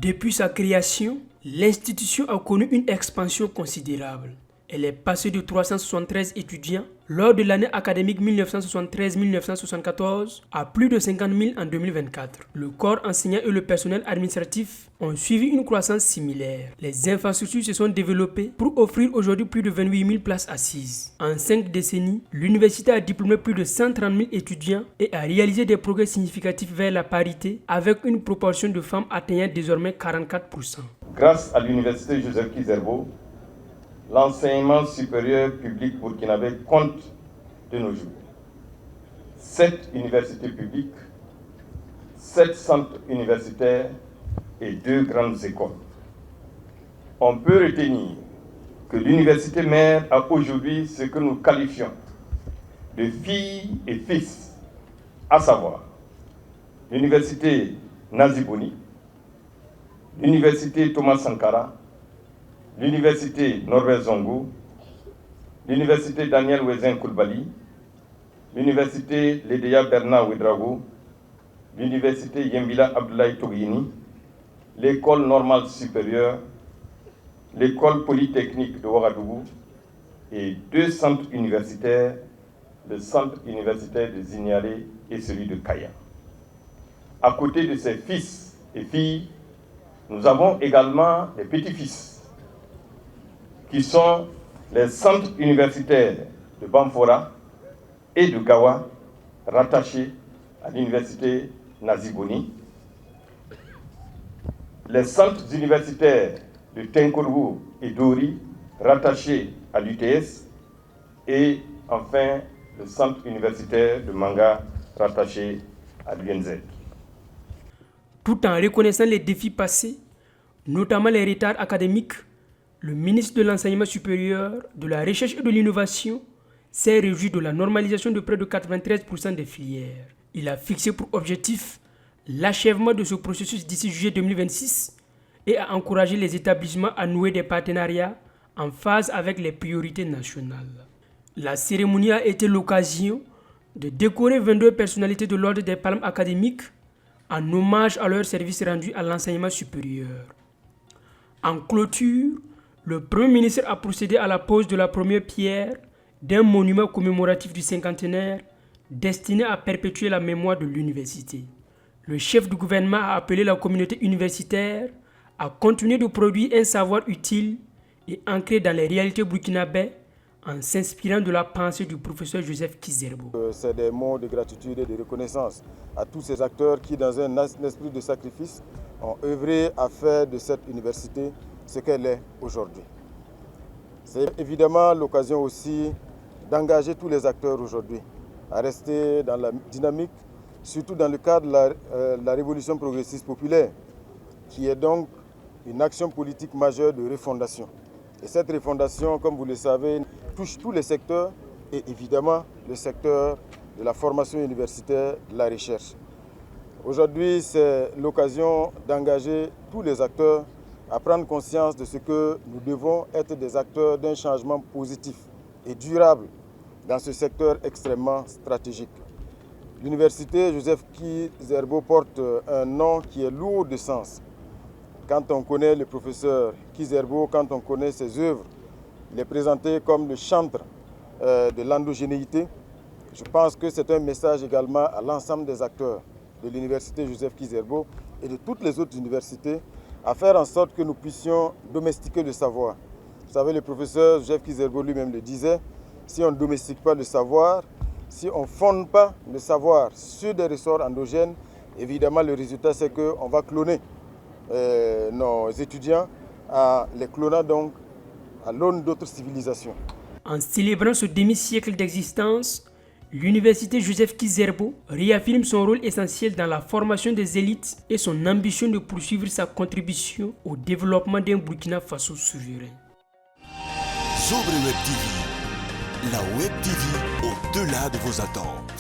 Depuis sa création, l'institution a connu une expansion considérable. Elle est passée de 373 étudiants lors de l'année académique 1973-1974 à plus de 50 000 en 2024. Le corps enseignant et le personnel administratif ont suivi une croissance similaire. Les infrastructures se sont développées pour offrir aujourd'hui plus de 28 000 places assises. En 5 décennies, l'université a diplômé plus de 130 000 étudiants et a réalisé des progrès significatifs vers la parité avec une proportion de femmes atteignant désormais 44%. Grâce à l'université Joseph Kizerbo, l'enseignement supérieur public burkinabé compte de nos jours 7 universités publiques, 7 centres universitaires et 2 grandes écoles. On peut retenir que l'université mère a aujourd'hui ce que nous qualifions de filles et fils, à savoir l'université Nazibouni, l'université Thomas Sankara, l'université Norbert Zongo, l'université Daniel Wezin Koulibaly, l'université Ledeya Bernard Ouedraogo, l'université Yembila Abdoulaye Toghini, l'école normale supérieure, l'école polytechnique de Ouagadougou et 2 centres universitaires, le centre universitaire de Zignalé et celui de Kaya. À côté de ces fils et filles, nous avons également les petits-fils, qui sont les centres universitaires de Bamfora et de Gawa, rattachés à l'université Nazibouni, les centres universitaires de Tenkourou et Dori, rattachés à l'UTS, et enfin le centre universitaire de Manga, rattaché à l'UNZ. Tout en reconnaissant les défis passés, notamment les retards académiques, le ministre de l'Enseignement supérieur, de la Recherche et de l'Innovation s'est réjoui de la normalisation de près de 93% des filières. Il a fixé pour objectif l'achèvement de ce processus d'ici juillet 2026 et a encouragé les établissements à nouer des partenariats en phase avec les priorités nationales. La cérémonie a été l'occasion de décorer 22 personnalités de l'ordre des palmes académiques en hommage à leur service rendu à l'enseignement supérieur. En clôture, le Premier ministre a procédé à la pose de la première pierre d'un monument commémoratif du cinquantenaire destiné à perpétuer la mémoire de l'université. Le chef du gouvernement a appelé la communauté universitaire à continuer de produire un savoir utile et ancré dans les réalités burkinabées en s'inspirant de la pensée du professeur Joseph Kizerbo. C'est des mots de gratitude et de reconnaissance à tous ces acteurs qui, dans un esprit de sacrifice, ont œuvré à faire de cette université ce qu'elle est aujourd'hui. C'est évidemment l'occasion aussi d'engager tous les acteurs aujourd'hui à rester dans la dynamique, surtout dans le cadre de la révolution progressiste populaire, qui est donc une action politique majeure de refondation. Et cette refondation, comme vous le savez, touche tous les secteurs et évidemment le secteur de la formation universitaire, de la recherche. Aujourd'hui, c'est l'occasion d'engager tous les acteurs à prendre conscience de ce que nous devons être des acteurs d'un changement positif et durable dans ce secteur extrêmement stratégique. L'université Joseph Kizerbo porte un nom qui est lourd de sens. Quand on connaît le professeur Kizerbo, quand on connaît ses œuvres, il est présenté comme le chantre de l'endogénéité. Je pense que c'est un message également à l'ensemble des acteurs de l'université Joseph Kizerbo et de toutes les autres universités à faire en sorte que nous puissions domestiquer le savoir. Vous savez, le professeur Joseph Kizerbo lui-même le disait, si on ne domestique pas le savoir, si on ne fonde pas le savoir sur des ressorts endogènes, évidemment le résultat c'est qu'on va cloner nos étudiants, en les clonant donc à l'aune d'autres civilisations. En célébrant ce demi-siècle d'existence, l'université Joseph Kizerbo réaffirme son rôle essentiel dans la formation des élites et son ambition de poursuivre sa contribution au développement d'un Burkina Faso souverain. Sobre Web TV, la Web TV au-delà de vos attentes.